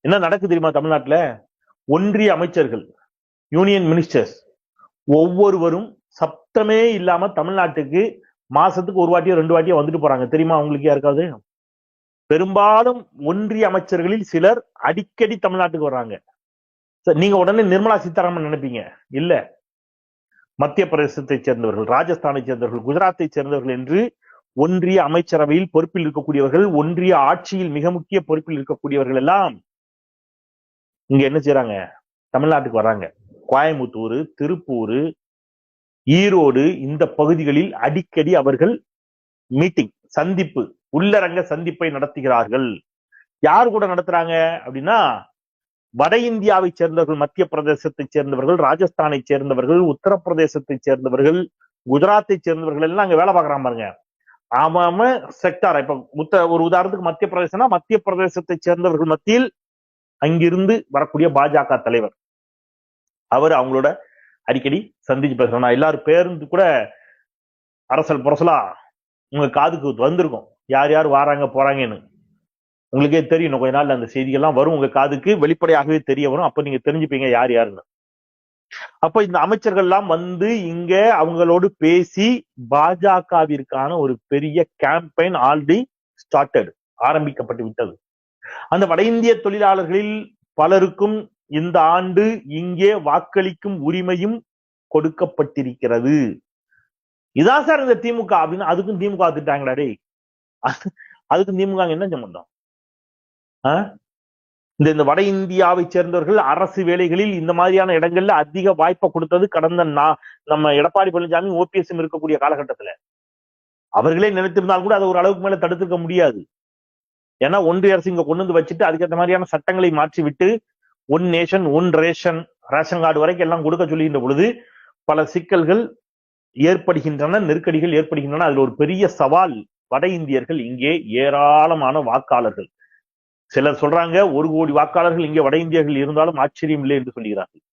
என்ன நடக்குது தெரியுமா? தமிழ்நாட்டுல ஒன்றிய அமைச்சர்கள், யூனியன் மினிஸ்டர்ஸ் ஒவ்வொருவரும் சப்தமே இல்லாம தமிழ்நாட்டுக்கு மாசத்துக்கு ஒரு வாட்டியோ 2 வாட்டியோ வந்துட்டு போறாங்க. தெரியுமா உங்களுக்கு யாருக்காவது? பெரும்பாலும் ஒன்றிய அமைச்சர்களில் சிலர் அடிக்கடி தமிழ்நாட்டுக்கு வர்றாங்க. நீங்க உடனே நிர்மலா சீதாராமன் நினைப்பீங்க. இல்ல, மத்திய பிரதேசத்தை சேர்ந்தவர்கள், ராஜஸ்தானை சேர்ந்தவர்கள், குஜராத்தை சேர்ந்தவர்கள் என்று ஒன்றிய அமைச்சரவையில் பொறுப்பில் இருக்கக்கூடியவர்கள், ஒன்றிய ஆட்சியில் மிக முக்கிய பொறுப்பில் இருக்கக்கூடியவர்கள் எல்லாம் இங்க என்ன செய்யறாங்க? தமிழ்நாட்டுக்கு வராங்க. கோயம்புத்தூர், திருப்பூர், ஈரோடு இந்த பகுதிகளில் அடிக்கடி அவர்கள் மீட்டிங், சந்திப்பு, உள்ளரங்க சந்திப்பை நடத்துகிறார்கள். யார் கூட நடத்துறாங்க அப்படின்னா, வட இந்தியாவை சேர்ந்தவர்கள், மத்திய பிரதேசத்தை சேர்ந்தவர்கள், ராஜஸ்தானை சேர்ந்தவர்கள், உத்தரப்பிரதேசத்தை சேர்ந்தவர்கள், குஜராத்தை சேர்ந்தவர்கள் எல்லாம் அங்க வேலை பார்க்கறான் பாருங்க. ஆமாம செக்டார். இப்ப ஒரு உதாரணத்துக்கு மத்திய பிரதேசம்னா, மத்திய பிரதேசத்தை சேர்ந்தவர்கள் மத்தியில் அங்கிருந்து வரக்கூடிய பாஜக தலைவர், அவர் அவங்களோட அடிக்கடி சந்திச்சு பேசுறோம். எல்லாரும் பேருந்து கூட அரசல் புரசலா உங்க காதுக்கு வந்திருக்கும், யார் யார் வாராங்க போறாங்கன்னு. உங்களுக்கே தெரியும், கொஞ்ச நாள் அந்த செய்திகள்லாம் வரும் உங்க காதுக்கு, வெளிப்படையாகவே தெரிய வரும். அப்ப நீங்க தெரிஞ்சுப்பீங்க யார் யாருன்னு. அப்ப இந்த அமைச்சர்கள் எல்லாம் வந்து இங்க அவங்களோடு பேசி பாஜகவிற்கான ஒரு பெரிய கேம்பெயின் ஆல்ரெடி ஸ்டார்டட், ஆரம்பிக்கப்பட்டு விட்டது. அந்த வட இந்திய தொழிலாளர்களில் பலருக்கும் இந்த ஆண்டு இங்கே வாக்களிக்கும் உரிமையும் கொடுக்கப்பட்டிருக்கிறது. இதான் சார் இந்த திமுக அப்படின்னு. அதுக்கும் திமுக திட்டாங்களா? டே, அதுக்கும் திமுக என்ன சம்பந்தம்? இந்த வட இந்தியாவை சேர்ந்தவர்கள் அரசு வேலைகளில் இந்த மாதிரியான இடங்கள்ல அதிக வாய்ப்பை கொடுத்தது கடந்த நம்ம எடப்பாடி பழனிசாமி, ஓபிஎஸ் இருக்கக்கூடிய காலகட்டத்துல. அவர்களே நினைத்திருந்தால் கூட அதை ஒரு அளவுக்கு மேல தடுத்துக்க முடியாது. ஏன்னா ஒன்றிய அரசு இங்க கொண்டு வந்து வச்சுட்டு அதுக்கேற்ற மாதிரியான சட்டங்களை மாற்றி விட்டு one nation one ration, ration card வரைக்கும் எல்லாம் கொடுக்க சொல்லுகின்ற பொழுது பல சிக்கல்கள் ஏற்படுகின்றன, நெருக்கடிகள் ஏற்படுகின்றன. அதுல ஒரு பெரிய சவால், வட இந்தியர்கள் இங்கே ஏராளமான வாக்காளர்கள். சிலர் சொல்றாங்க 1 கோடி வாக்காளர்கள் இங்கே வட இந்தியர்கள் இருந்தாலும் ஆச்சரியம் இல்லை என்று சொல்கிறார்கள்.